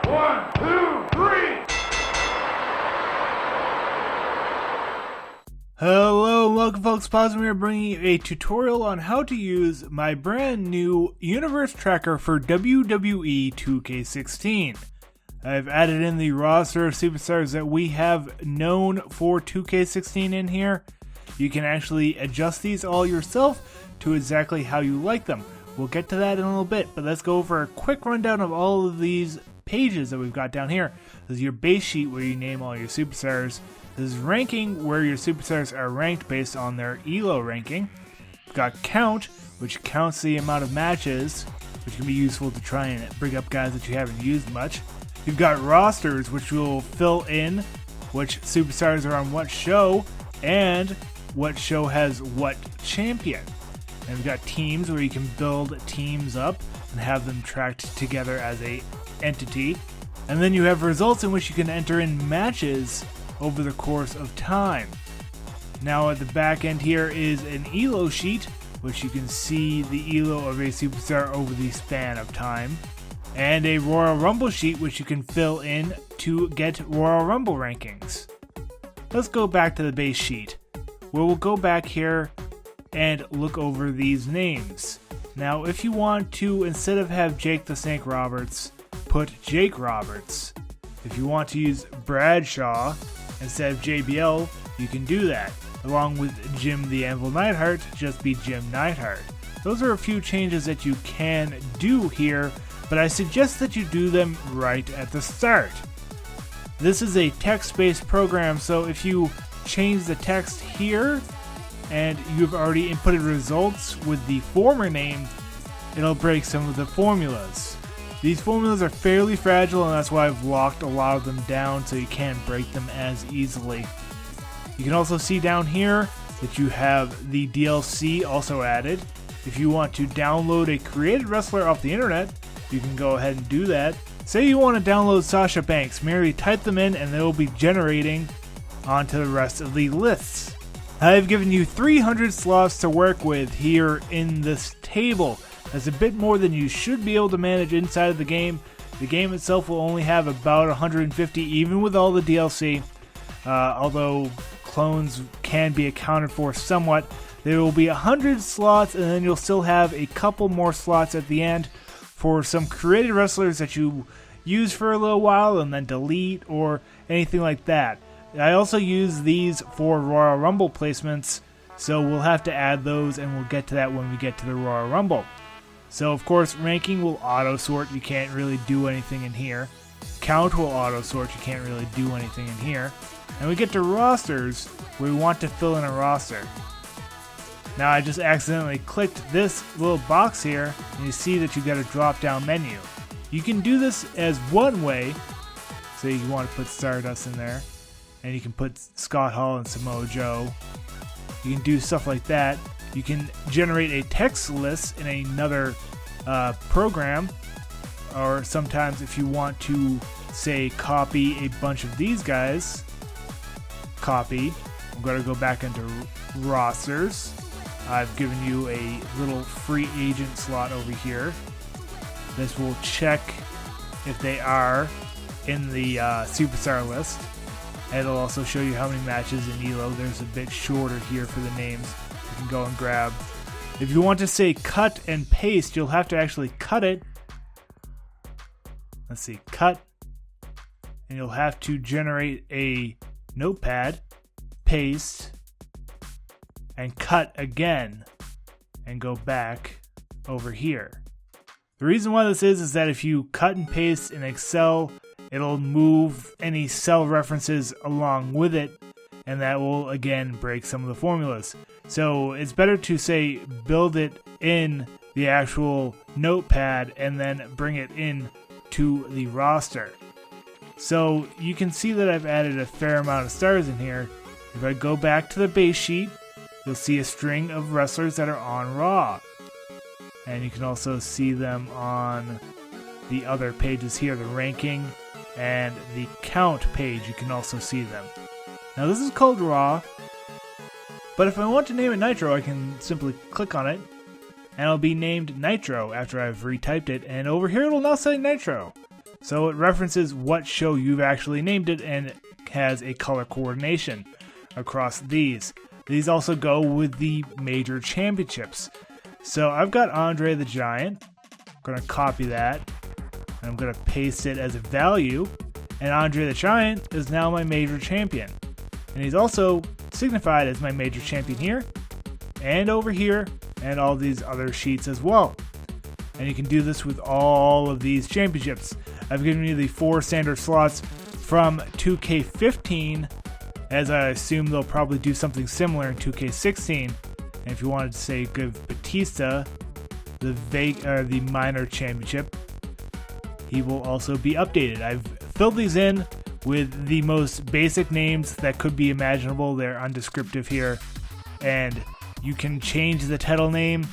1, 2, 3. Hello and welcome folks, Pause. We are bringing you a tutorial on how to use my brand new universe tracker for WWE 2K16. I've added in the roster of superstars that we have known for 2K16 in here. You can actually adjust these all yourself to exactly how you like them. We'll get to that in a little bit, but let's go over a quick rundown of all of these pages that we've got down here. This is your base sheet where you name all your superstars. This is ranking, where your superstars are ranked based on their ELO ranking. We've got count, which counts the amount of matches, which can be useful to try and bring up guys that you haven't used much. You've got rosters, which will fill in which superstars are on what show, and what show has what champion. And we've got teams, where you can build teams up and have them tracked together as a entity. And then you have results, in which you can enter in matches over the course of time. Now at the back end here is an ELO sheet, which you can see the ELO of a superstar over the span of time, and a Royal Rumble sheet, which you can fill in to get Royal Rumble rankings. Let's go back to the base sheet, where we'll go back here and look over these names. Now if you want to, instead of have Jake the Snake Roberts, put Jake Roberts. If you want to use Bradshaw instead of JBL, you can do that. Along with Jim the Anvil Neidhart, just be Jim Neidhart. Those are a few changes that you can do here, but I suggest that you do them right at the start. This is a text-based program, so if you change the text here and you've already inputted results with the former name, it'll break some of the formulas. These formulas are fairly fragile, and that's why I've locked a lot of them down so you can't break them as easily. You can also see down here that you have the DLC also added. If you want to download a created wrestler off the internet, you can go ahead and do that. Say you want to download Sasha Banks, merely type them in and they will be generating onto the rest of the lists. I've given you 300 slots to work with here in this table. That's a bit more than you should be able to manage inside of the game. The game itself will only have about 150, even with all the DLC. Although clones can be accounted for somewhat. There will be 100 slots, and then you'll still have a couple more slots at the end for some created wrestlers that you use for a little while and then delete or anything like that. I also use these for Royal Rumble placements, so we'll have to add those, and we'll get to that when we get to the Royal Rumble. So of course, ranking will auto-sort, you can't really do anything in here. Count will auto-sort, you can't really do anything in here. And we get to rosters, where we want to fill in a roster. Now I just accidentally clicked this little box here, and you see that you got a drop-down menu. You can do this as one way, so you want to put Stardust in there, and you can put Scott Hall and Samoa Joe. You can do stuff like that. You can generate a text list in another program, or sometimes if you want to, say, copy a bunch of these guys, copy. I'm going to go back into rosters. I've given you a little free agent slot over here. This will check if they are in the superstar list. And it'll also show you how many matches in ELO. There's a bit shorter here for the names. You can go and grab. If you want to say cut and paste, you'll have to actually cut it. Let's see, cut. And you'll have to generate a notepad, paste, and cut again, and go back over here. The reason why this is that if you cut and paste in Excel, it'll move any cell references along with it, and that will again break some of the formulas. So it's better to say build it in the actual notepad and then bring it in to the roster. So you can see that I've added a fair amount of stars in here. If I go back to the base sheet, you'll see a string of wrestlers that are on Raw. And you can also see them on the other pages here, the ranking and the count page. You can also see them. Now this is called Raw, but if I want to name it Nitro, I can simply click on it and it'll be named Nitro after I've retyped it, and over here it'll now say Nitro. So it references what show you've actually named it and has a color coordination across these. These also go with the major championships. So I've got Andre the Giant. I'm going to copy that. And I'm going to paste it as a value. And Andre the Giant is now my major champion. And he's also signified as my major champion here, and over here, and all these other sheets as well. And you can do this with all of these championships. I've given you the 4 standard slots from 2K15, as I assume they'll probably do something similar in 2K16. And if you wanted to say give Batista the minor championship, he will also be updated. I've filled these in with the most basic names that could be imaginable. They're undescriptive here, and you can change the title name,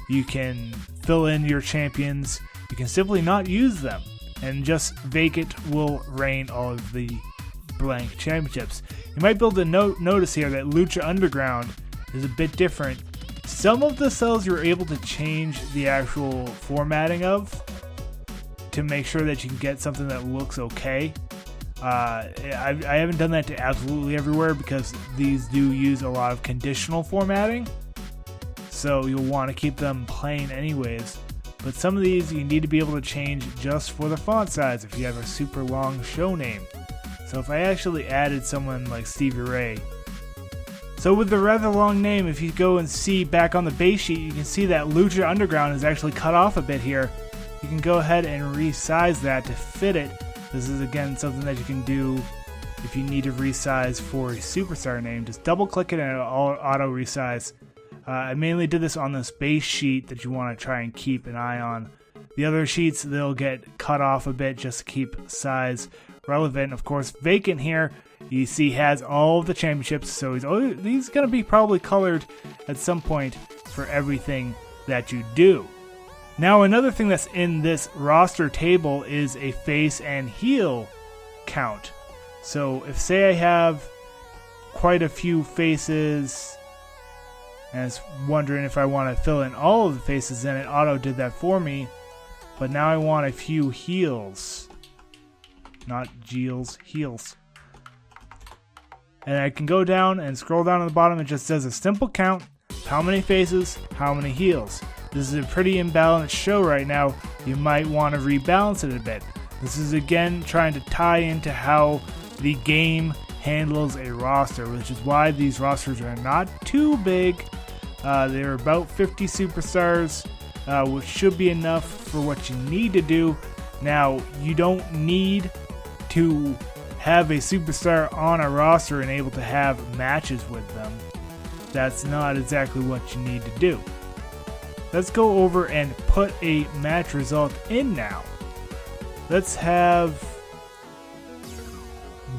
you can fill in your champions, you can simply not use them, and just vacant will reign all of the blank championships. You might be able to notice here that Lucha Underground is a bit different. Some of the cells you're able to change the actual formatting of to make sure that you can get something that looks okay. I haven't done that to absolutely everywhere because these do use a lot of conditional formatting, so you'll want to keep them plain anyways. But some of these you need to be able to change just for the font size if you have a super long show name. So if I actually added someone like Stevie Ray, so with the rather long name, if you go and see back on the base sheet, you can see that Lucha Underground is actually cut off a bit here. You can go ahead and resize that to fit it. This is again something that you can do if you need to resize for a superstar name. Just double click it and it'll auto resize. I mainly did this on this base sheet that you want to try and keep an eye on. The other sheets, they'll get cut off a bit just to keep size relevant. Of course, vacant here, you see has all of the championships, so he's going to be probably colored at some point for everything that you do. Now, another thing that's in this roster table is a face and heel count. So if, say, I have quite a few faces and it's wondering if I want to fill in all of the faces, then it auto did that for me. But now I want a few heels. Not Geels, heels. And I can go down and scroll down to the bottom. It just says a simple count. How many faces, how many heels. This is a pretty imbalanced show right now. You might want to rebalance it a bit. This is again trying to tie into how the game handles a roster, which is why these rosters are not too big. They're about 50 superstars, which should be enough for what you need to do. Now, you don't need to have a superstar on a roster and able to have matches with them. That's not exactly what you need to do. Let's go over and put a match result in now. Let's have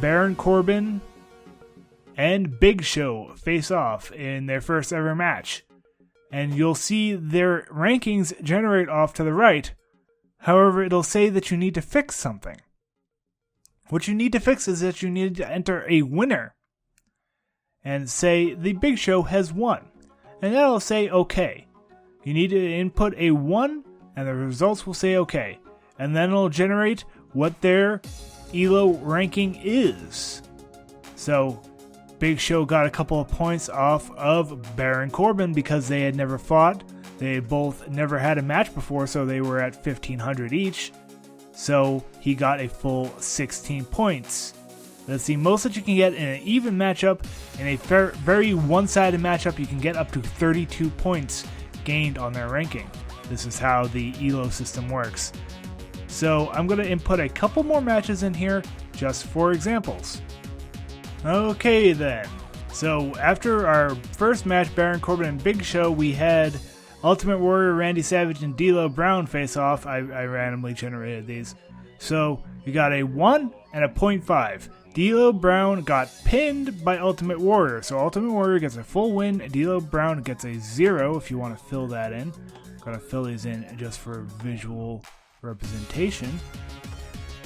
Baron Corbin and Big Show face off in their first ever match. And you'll see their rankings generate off to the right. However, it'll say that you need to fix something. What you need to fix is that you need to enter a winner. And say the Big Show has won. And that'll say okay. You need to input a 1 and the results will say okay. And then it'll generate what their ELO ranking is. So Big Show got a couple of points off of Baron Corbin because they had never fought. They both never had a match before, so they were at 1,500 each. So he got a full 16 points. That's the most that you can get in an even matchup. In a very one-sided matchup, you can get up to 32 points gained on their ranking. This is how the ELO system works. So I'm going to input a couple more matches in here just for examples. Okay then. So after our first match, Baron Corbin and Big Show, we had Ultimate Warrior, Randy Savage, and D'Lo Brown face off. I randomly generated these. So we got a 1 and a 0.5. D'Lo Brown got pinned by Ultimate Warrior. So Ultimate Warrior gets a full win. D'Lo Brown gets a 0 if you want to fill that in. I'm going to fill these in just for visual representation.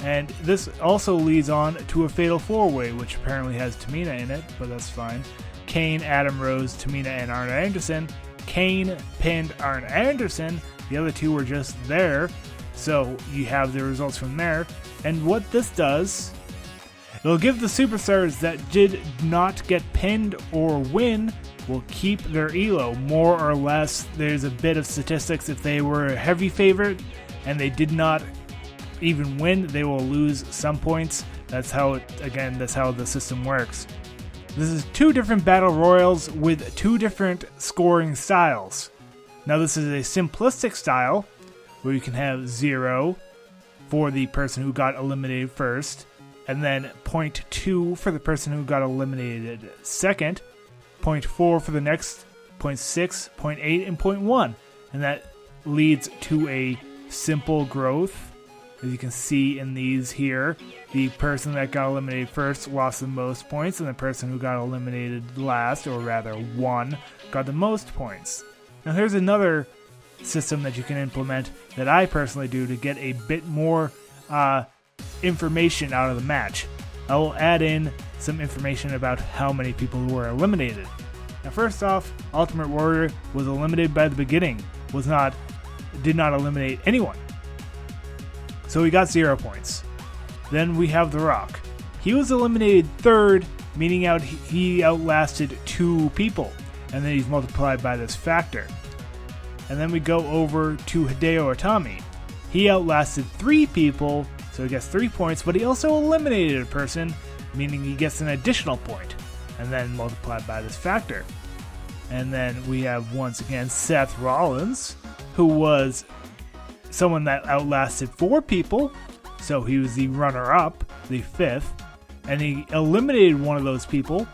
And this also leads on to a Fatal 4-Way, which apparently has Tamina in it, but that's fine. Kane, Adam Rose, Tamina, and Arn Anderson. Kane pinned Arn Anderson. The other two were just there. So you have the results from there. And what this does, it'll give the superstars that did not get pinned or win will keep their ELO, more or less. There's a bit of statistics. If they were a heavy favorite and they did not even win, they will lose some points. That's how that's how the system works. This is 2 different battle royals with 2 different scoring styles. Now this is a simplistic style where you can have 0 for the person who got eliminated first, and then 0.2 for the person who got eliminated second, 0.4 for the next, 0.6, 0.8, and 0.1. And that leads to a simple growth. As you can see in these here, the person that got eliminated first lost the most points, and the person who got eliminated last, or rather won, got the most points. Now here's another system that you can implement that I personally do to get a bit more information out of the match. I will add in some information about how many people were eliminated. Now first off, Ultimate Warrior was eliminated by the beginning, did not eliminate anyone. So he got 0 points. Then we have The Rock. He was eliminated third, meaning he outlasted 2 people, and then he's multiplied by this factor. And then we go over to Hideo Itami. He outlasted 3 people, so he gets 3 points, but he also eliminated a person, meaning he gets an additional point, and then multiplied by this factor. And then we have, once again, Seth Rollins, who was someone that outlasted 4 people, so he was the runner-up, the 5th, and he eliminated one of those people,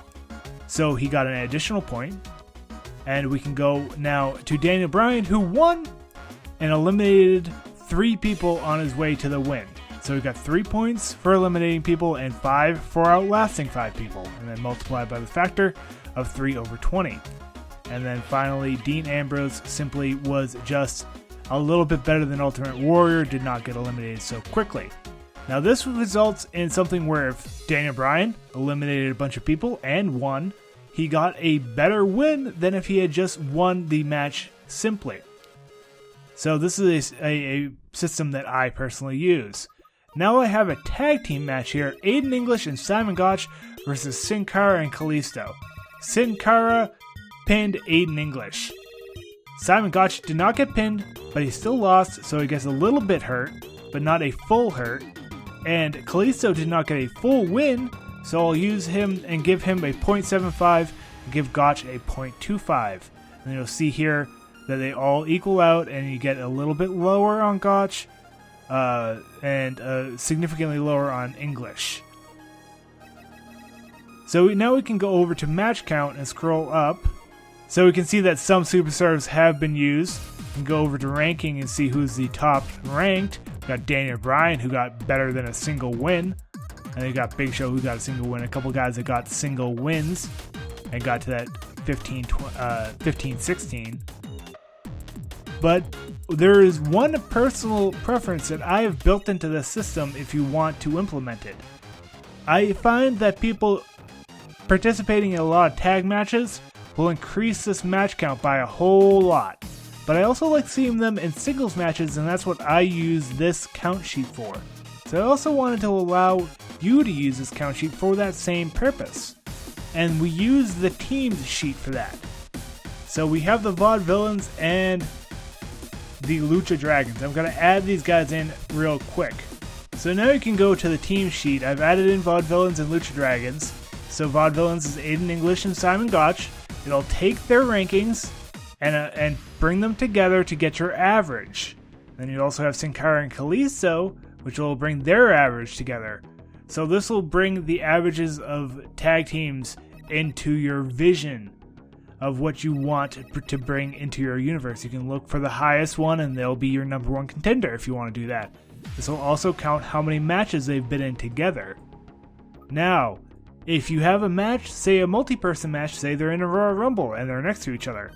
so he got an additional point. And we can go now to Daniel Bryan, who won and eliminated 3 people on his way to the win. So he got 3 points for eliminating people and 5 for outlasting 5 people, and then multiplied by the factor of 3 over 20. And then finally, Dean Ambrose simply was just a little bit better than Ultimate Warrior, did not get eliminated so quickly. Now this results in something where if Daniel Bryan eliminated a bunch of people and won, he got a better win than if he had just won the match simply. So this is a system that I personally use. Now I have a tag team match here, Aiden English and Simon Gotch versus Sin Cara and Kalisto. Sin Cara pinned Aiden English. Simon Gotch did not get pinned, but he still lost, so he gets a little bit hurt, but not a full hurt. And Kalisto did not get a full win, so I'll use him and give him a 0.75 and give Gotch a 0.25. And you'll see here that they all equal out, and you get a little bit lower on Gotch and significantly lower on English. So now we can go over to match count and scroll up. So we can see that some superstars have been used. We can go over to ranking and see who's the top ranked. We got Daniel Bryan, who got better than a single win. And then you got Big Show, who got a single win. A couple guys that got single wins and got to that 15-16. But there is one personal preference that I have built into the system if you want to implement it. I find that people participating in a lot of tag matches will increase this match count by a whole lot. But I also like seeing them in singles matches, and that's what I use this count sheet for. So I also wanted to allow you to use this count sheet for that same purpose. And we use the teams sheet for that. So we have the Vaudevillains and the Lucha Dragons. I'm going to add these guys in real quick. So now you can go to the team sheet. I've added in Vaudevillains and Lucha Dragons. So Vaudevillains is Aiden English and Simon Gotch. It'll take their rankings and bring them together to get your average. Then you also have Sin Cara and Kalisto, which will bring their average together. So this will bring the averages of tag teams into your vision of what you want to bring into your universe. You can look for the highest one, and they'll be your number one contender if you want to do that. This will also count how many matches they've been in together. Now, if you have a match, say a multi-person match, say they're in a Royal Rumble and they're next to each other,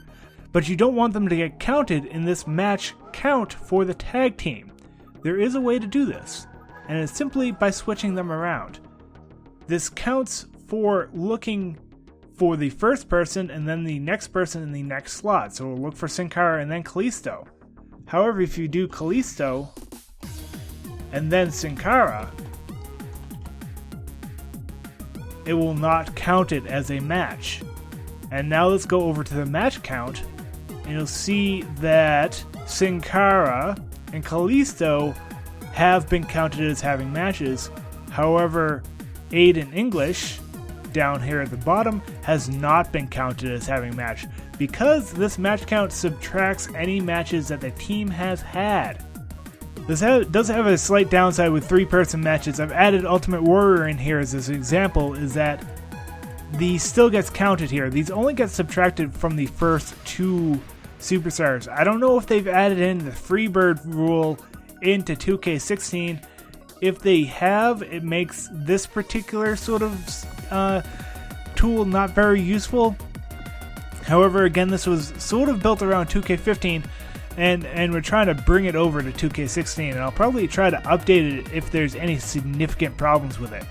but you don't want them to get counted in this match count for the tag team, there is a way to do this, and it's simply by switching them around. This counts for looking for the first person and then the next person in the next slot, so we'll look for Sin Cara and then Kalisto. However, if you do Kalisto and then Sin Cara, it will not count it as a match. And now let's go over to the match count, and you'll see that Sin Cara and Kalisto have been counted as having matches. However, Aiden English, down here at the bottom, has not been counted as having a match, because this match count subtracts any matches that the team has had. This does have a slight downside with 3-person matches. I've added Ultimate Warrior in here as an example, is that these still gets counted here. These only get subtracted from the first 2 superstars. I don't know if they've added in the Freebird rule into 2K16. If they have, it makes this particular sort of tool not very useful. However, again, this was sort of built around 2K15, and we're trying to bring it over to 2K16, and I'll probably try to update it if there's any significant problems with it.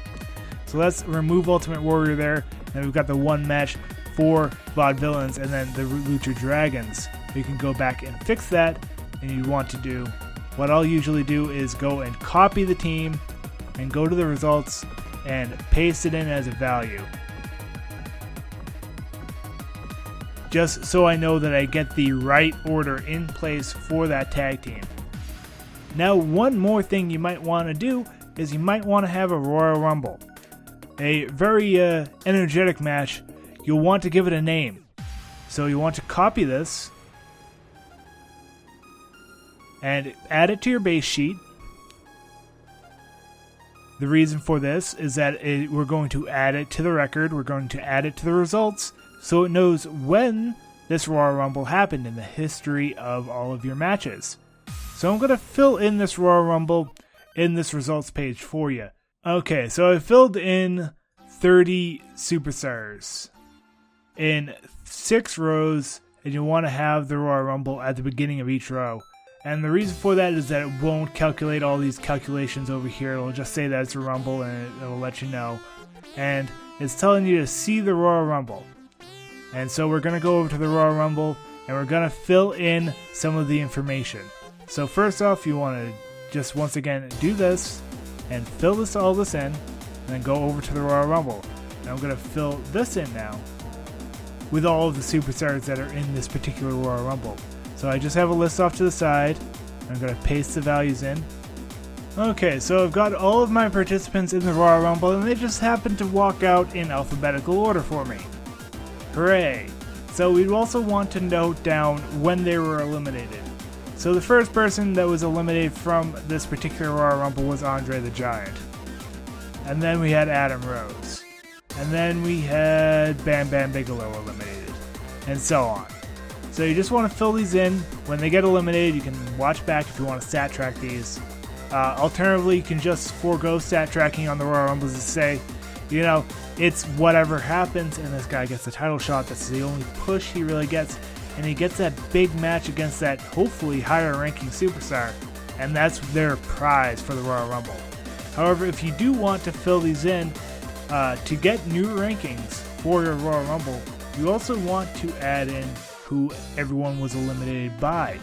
So let's remove Ultimate Warrior there, and we've got the 1 match for Vaudevillains and then the Lucha Dragons. We can go back and fix that, and you want to do, what I'll usually do is go and copy the team and go to the results and paste it in as a value, just so I know that I get the right order in place for that tag team. Now, one more thing you might want to do is you might want to have a Royal Rumble. A very energetic match. You'll want to give it a name. So you want to copy this and add it to your base sheet. The reason for this is that we're going to add it to the record, we're going to add it to the results, so it knows when this Royal Rumble happened in the history of all of your matches. So I'm going to fill in this Royal Rumble in this results page for you. Okay, so I filled in 30 superstars in 6 rows, and you want to have the Royal Rumble at the beginning of each row. And the reason for that is that it won't calculate all these calculations over here. It'll just say that it's a Rumble, and it'll let you know. And it's telling you to see the Royal Rumble. And so we're going to go over to the Royal Rumble, and we're going to fill in some of the information. So first off, you want to just once again do this, and fill all this in, and then go over to the Royal Rumble. And I'm going to fill this in now with all of the superstars that are in this particular Royal Rumble. So I just have a list off to the side. I'm going to paste the values in. Okay, so I've got all of my participants in the Royal Rumble, and they just happen to walk out in alphabetical order for me. Hooray! So we'd also want to note down when they were eliminated. So the first person that was eliminated from this particular Royal Rumble was Andre the Giant. And then we had Adam Rose. And then we had Bam Bam Bigelow eliminated. And so on. So you just want to fill these in. When they get eliminated, you can watch back if you want to stat track these. Alternatively, you can just forego stat tracking on the Royal Rumbles and say, you know, it's whatever happens, and this guy gets the title shot. That's the only push he really gets. And he gets that big match against that hopefully higher ranking superstar. And that's their prize for the Royal Rumble. However, if you do want to fill these in to get new rankings for your Royal Rumble, you also want to add in who everyone was eliminated by.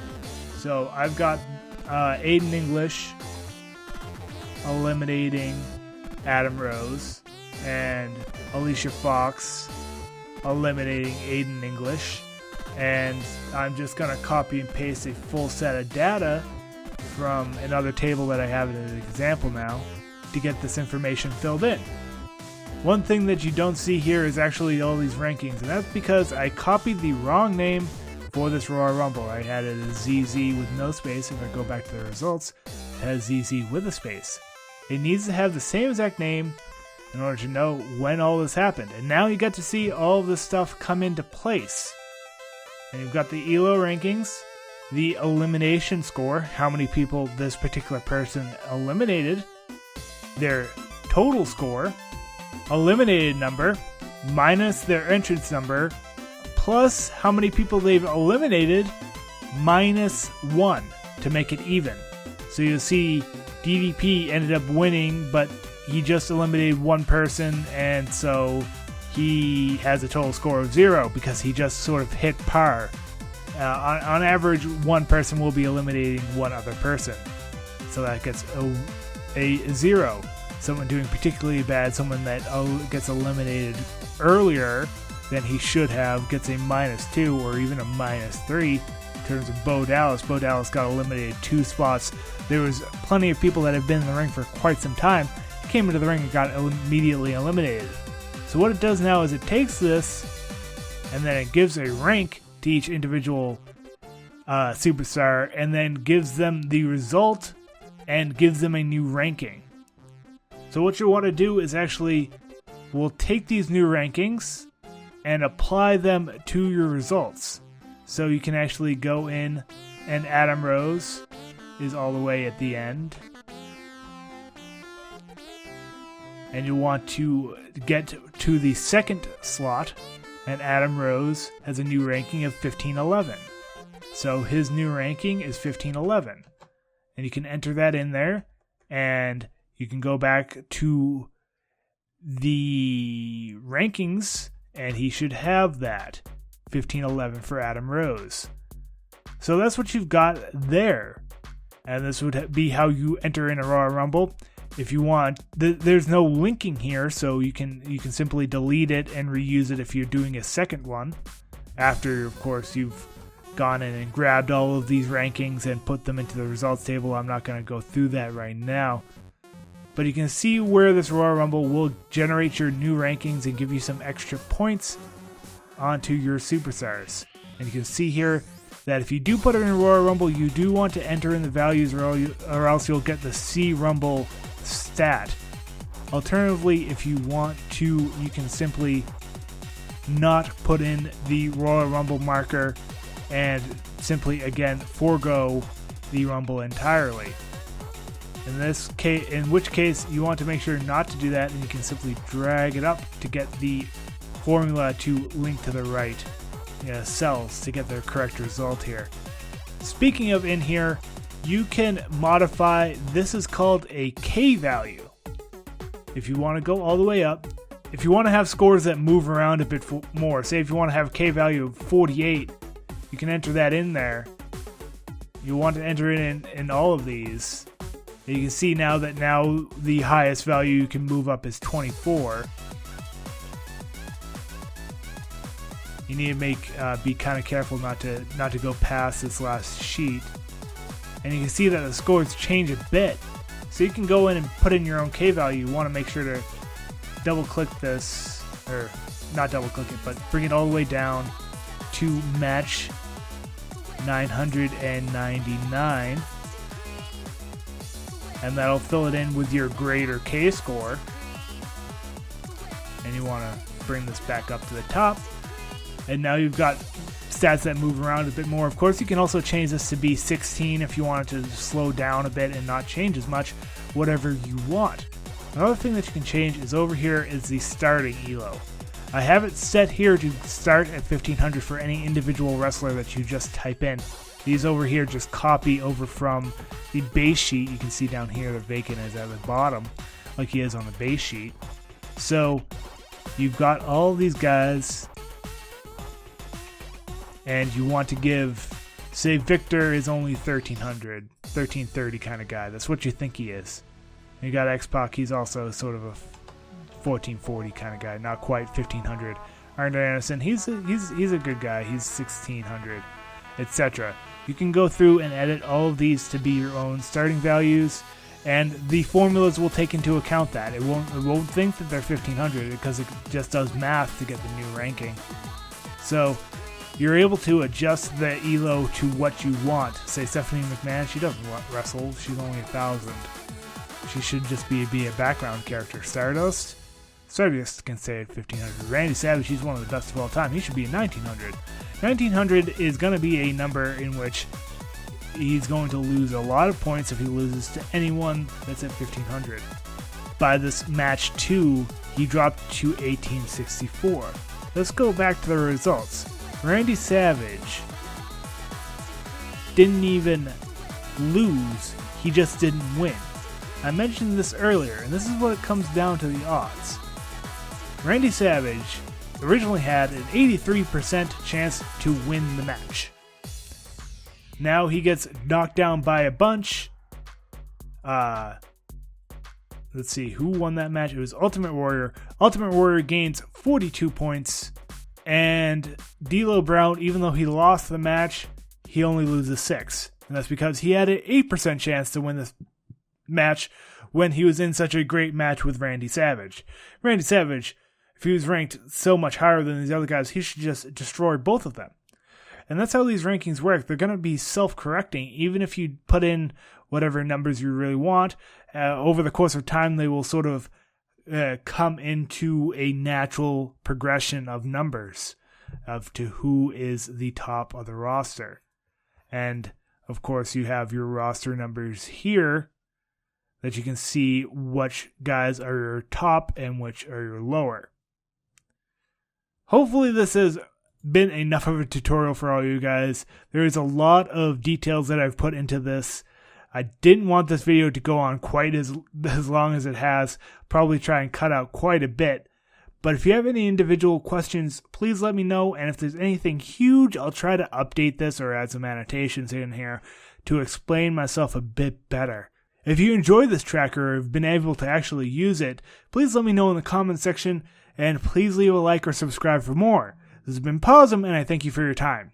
So I've got Aiden English eliminating Adam Rose, and Alicia Fox eliminating Aiden English. And I'm just going to copy and paste a full set of data from another table that I have as an example now to get this information filled in. One thing that you don't see here is actually all these rankings, and that's because I copied the wrong name for this Royal Rumble. I had it as ZZ with no space. If I go back to the results, it has ZZ with a space. It needs to have the same exact name in order to know when all this happened. And now you get to see all of this stuff come into place. And you've got the ELO rankings, the elimination score, how many people this particular person eliminated, their total score, eliminated number, minus their entrance number, plus how many people they've eliminated, minus 1 to make it even. So you'll see DDP ended up winning, but he just eliminated one person, and so he has a total score of 0 because he just sort of hit par. On average, one person will be eliminating one other person. So that gets a 0. Someone doing particularly bad, someone that gets eliminated earlier than he should have, gets a -2 or even a -3. In terms of Bo Dallas got eliminated 2 spots. There was plenty of people that have been in the ring for quite some time, came into the ring and got immediately eliminated. So what it does now is it takes this and then it gives a rank to each individual superstar, and then gives them the result and gives them a new ranking. So what you want to do is actually, we'll take these new rankings and apply them to your results. So you can actually go in, and Adam Rose is all the way at the end. And you want to get to the second slot, and Adam Rose has a new ranking of 1511. So his new ranking is 1511. And you can enter that in there, and you can go back to the rankings, and he should have that 1511 for Adam Rose. So that's what you've got there. And this would be how you enter in a Royal Rumble. If you want, there's no linking here, so you can simply delete it and reuse it if you're doing a second one. After, of course, you've gone in and grabbed all of these rankings and put them into the results table. I'm not going to go through that right now. But you can see where this Royal Rumble will generate your new rankings and give you some extra points onto your superstars. And you can see here that if you do put it in a Royal Rumble, you do want to enter in the values, or else you'll get the C Rumble stat. Alternatively, if you want to, you can simply not put in the Royal Rumble marker and simply, again, forego the Rumble entirely. In this case, in which case you want to make sure not to do that, and you can simply drag it up to get the formula to link to the right cells to get the correct result here. Speaking of in here, you can modify, this is called a K value. If you want to go all the way up, if you want to have scores that move around a bit more, say if you want to have a K value of 48, you can enter that in there. You want to enter it in all of these. You can see now that the highest value you can move up is 24. You need to be kind of careful not to go past this last sheet. And you can see that the scores change a bit. So you can go in and put in your own K value. You want to make sure to double click this, or not double click it, but bring it all the way down to match 999. And that'll fill it in with your greater K score. And you want to bring this back up to the top. And now you've got stats that move around a bit more. Of course, you can also change this to be 16 if you want it to slow down a bit and not change as much, whatever you want. Another thing that you can change is over here is the starting ELO. I have it set here to start at 1500 for any individual wrestler that you just type in. These over here just copy over from the base sheet. You can see down here the vacant is at the bottom, like he is on the base sheet. So you've got all these guys, and you want to give, say Victor is only 1300, 1330 kind of guy. That's what you think he is. And you got X-Pac, he's also sort of a 1440 kind of guy, not quite 1500. Arn Anderson, he's a good guy. He's 1600, etc. You can go through and edit all of these to be your own starting values, and the formulas will take into account that. It won't think that they're 1500 because it just does math to get the new ranking. So you're able to adjust the ELO to what you want. Say Stephanie McMahon, she doesn't wrestle. She's only 1000. She should just be a background character. Stardust can stay at 1500. Randy Savage, he's one of the best of all time. He should be at 1900. 1900 is going to be a number in which he's going to lose a lot of points if he loses to anyone that's at 1500. By this match 2, he dropped to 1864. Let's go back to the results. Randy Savage didn't even lose, he just didn't win. I mentioned this earlier, and this is what it comes down to the odds. Randy Savage originally had an 83% chance to win the match. Now he gets knocked down by a bunch. let's see, who won that match? It was Ultimate Warrior. Ultimate Warrior gains 42 points. And D'Lo Brown, even though he lost the match, he only loses 6. And that's because he had an 8% chance to win this match when he was in such a great match with Randy Savage. Randy Savage, if he was ranked so much higher than these other guys, he should just destroy both of them. And that's how these rankings work. They're going to be self-correcting. Even if you put in whatever numbers you really want, over the course of time, they will sort of come into a natural progression of numbers to who is the top of the roster. And, of course, you have your roster numbers here that you can see which guys are your top and which are your lower. Hopefully this has been enough of a tutorial for all you guys. There is a lot of details that I've put into this. I didn't want this video to go on quite as long as it has. Probably try and cut out quite a bit. But if you have any individual questions, please let me know. And if there's anything huge, I'll try to update this or add some annotations in here to explain myself a bit better. If you enjoy this tracker or have been able to actually use it, please let me know in the comment section. And please leave a like or subscribe for more. This has been Pawsum, and I thank you for your time.